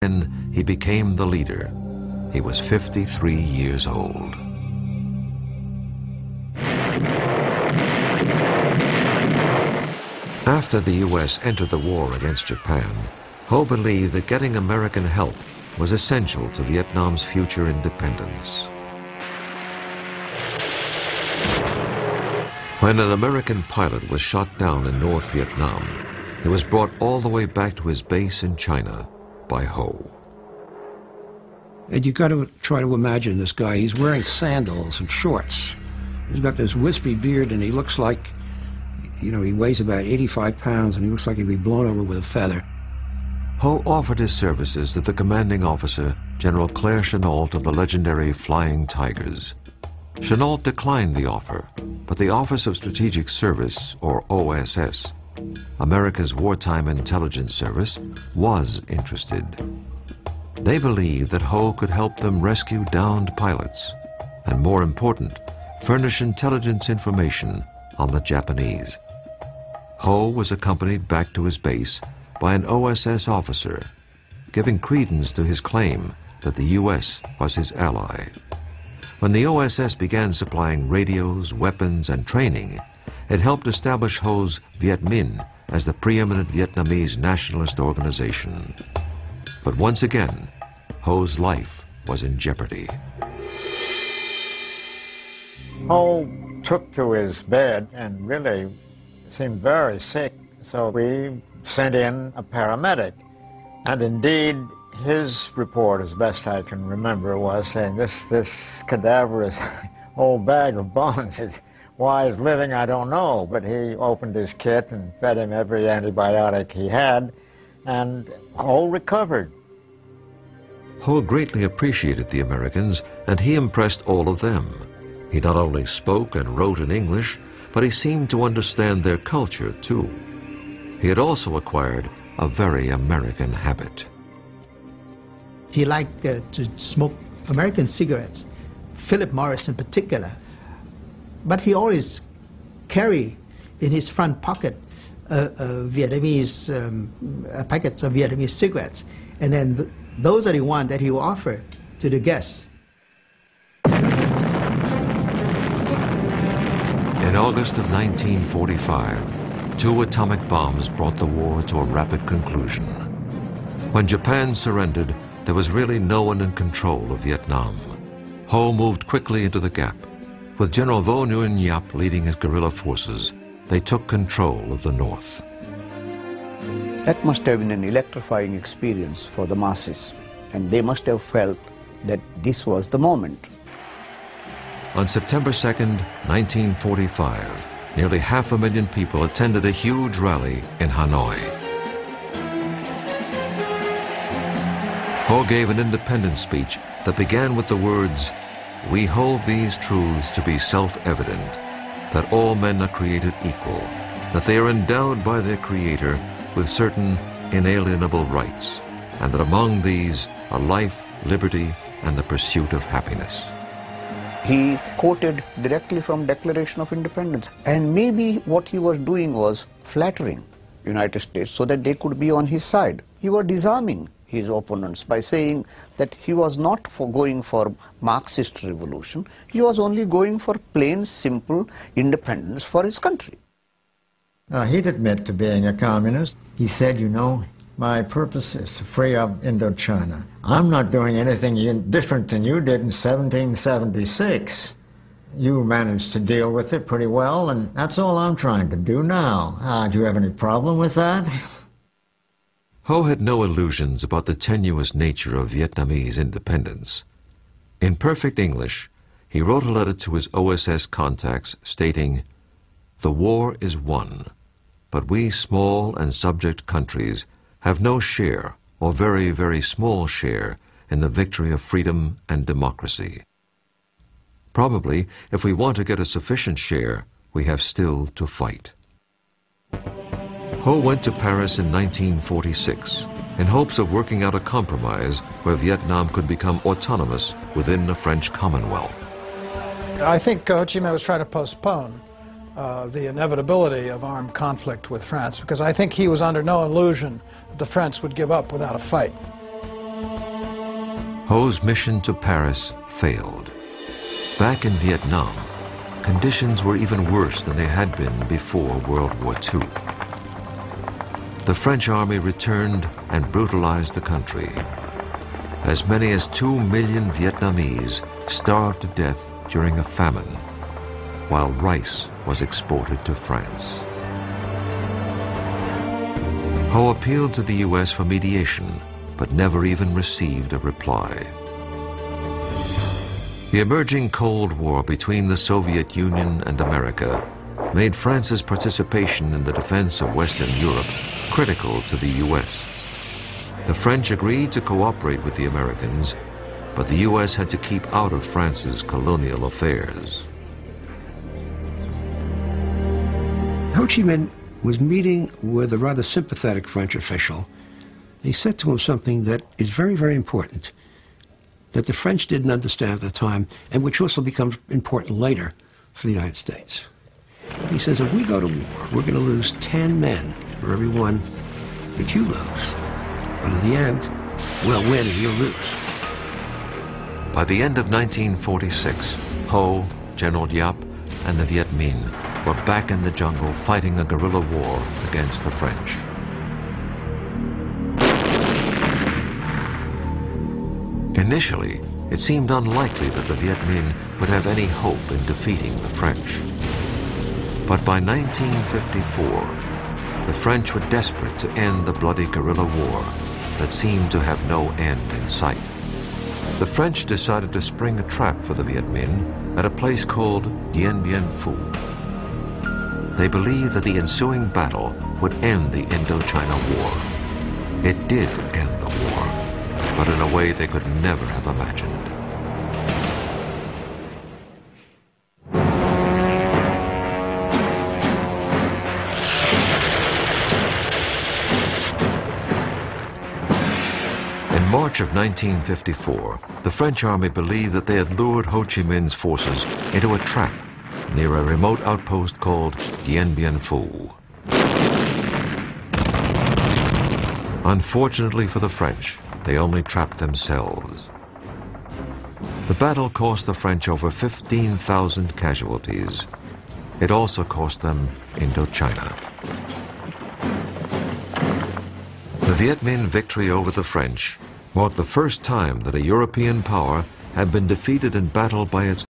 Then he became the leader. He was 53 years old. After the U.S. entered the war against Japan, Ho believed that getting American help was essential to Vietnam's future independence. When an American pilot was shot down in North Vietnam, he was brought all the way back to his base in China by Ho. And you got to try to imagine this guy. He's wearing sandals and shorts. He's got this wispy beard, and he looks like, you know, he weighs about 85 pounds, and he looks like he'd be blown over with a feather. Ho offered his services to the commanding officer, General Claire Chennault of the legendary Flying Tigers. Chennault declined the offer, but the Office of Strategic Service, or OSS, America's wartime intelligence service, was interested. They believed that Ho could help them rescue downed pilots, and more important, furnish intelligence information on the Japanese. Ho was accompanied back to his base by an OSS officer, giving credence to his claim that the U.S. was his ally. When the OSS began supplying radios, weapons, and training, it helped establish Ho's Viet Minh as the preeminent Vietnamese nationalist organization. But once again, Ho's life was in jeopardy. Ho took to his bed and really seemed very sick, so we sent in a paramedic. And indeed, his report, as best I can remember, was saying, this cadaverous old bag of bones is why he's living, I don't know. But he opened his kit and fed him every antibiotic he had, and Ho recovered. Ho greatly appreciated the Americans, and he impressed all of them. He not only spoke and wrote in English, but he seemed to understand their culture, too. He had also acquired a very American habit. He liked to smoke American cigarettes, Philip Morris in particular. But he always carried in his front pocket Vietnamese packets of Vietnamese cigarettes. And then those are the ones that he would offer to the guests. In August of 1945, 2 atomic bombs brought the war to a rapid conclusion. When Japan surrendered, there was really no one in control of Vietnam. Ho moved quickly into the gap. With General Vo Nguyen Giap leading his guerrilla forces, they took control of the north. That must have been an electrifying experience for the masses, and they must have felt that this was the moment. On September 2nd, 1945, nearly 500,000 people attended a huge rally in Hanoi. Ho gave an independence speech that began with the words, "We hold these truths to be self-evident, that all men are created equal, that they are endowed by their Creator with certain inalienable rights, and that among these are life, liberty, and the pursuit of happiness." He quoted directly from Declaration of Independence, and maybe what he was doing was flattering United States so that they could be on his side. He was disarming his opponents by saying that he was not going for Marxist revolution, he was only going for plain, simple independence for his country. He'd admit to being a communist. He said, you know, my purpose is to free up Indochina. I'm not doing anything different than you did in 1776. You managed to deal with it pretty well, and that's all I'm trying to do now. Do you have any problem with that? Ho had no illusions about the tenuous nature of Vietnamese independence. In perfect English, he wrote a letter to his OSS contacts stating, "The war is won, but we small and subject countries have no share, or very, very small share, in the victory of freedom and democracy. Probably, if we want to get a sufficient share, we have still to fight." Ho went to Paris in 1946 in hopes of working out a compromise where Vietnam could become autonomous within the French Commonwealth. I think Ho Chi Minh was trying to postpone the inevitability of armed conflict with France, because I think he was under no illusion that the French would give up without a fight. Ho's mission to Paris failed. Back in Vietnam, conditions were even worse than they had been before World War II. The French army returned and brutalized the country. As many as 2 million Vietnamese starved to death during a famine, while rice was exported to France. Ho appealed to the U.S. for mediation, but never even received a reply. The emerging Cold War between the Soviet Union and America made France's participation in the defense of Western Europe critical to the U.S. The French agreed to cooperate with the Americans, but the U.S. had to keep out of France's colonial affairs. Ho Chi Minh was meeting with a rather sympathetic French official. He said to him something that is very, very important, that the French didn't understand at the time, and which also becomes important later for the United States. He says, if we go to war, we're going to lose 10 men for every one that you lose. But in the end, we'll win and you'll lose. By the end of 1946, Ho, General Giap, and the Viet Minh were back in the jungle fighting a guerrilla war against the French. Initially, it seemed unlikely that the Viet Minh would have any hope in defeating the French. But by 1954, the French were desperate to end the bloody guerrilla war that seemed to have no end in sight. The French decided to spring a trap for the Viet Minh at a place called Dien Bien Phu. They believed that the ensuing battle would end the Indochina War. It did end the war, but in a way they could never have imagined. In March of 1954, the French army believed that they had lured Ho Chi Minh's forces into a trap near a remote outpost called Dien Bien Phu. Unfortunately for the French, they only trapped themselves. The battle cost the French over 15,000 casualties. It also cost them Indochina. The Viet Minh victory over the French marked the first time that a European power had been defeated in battle by its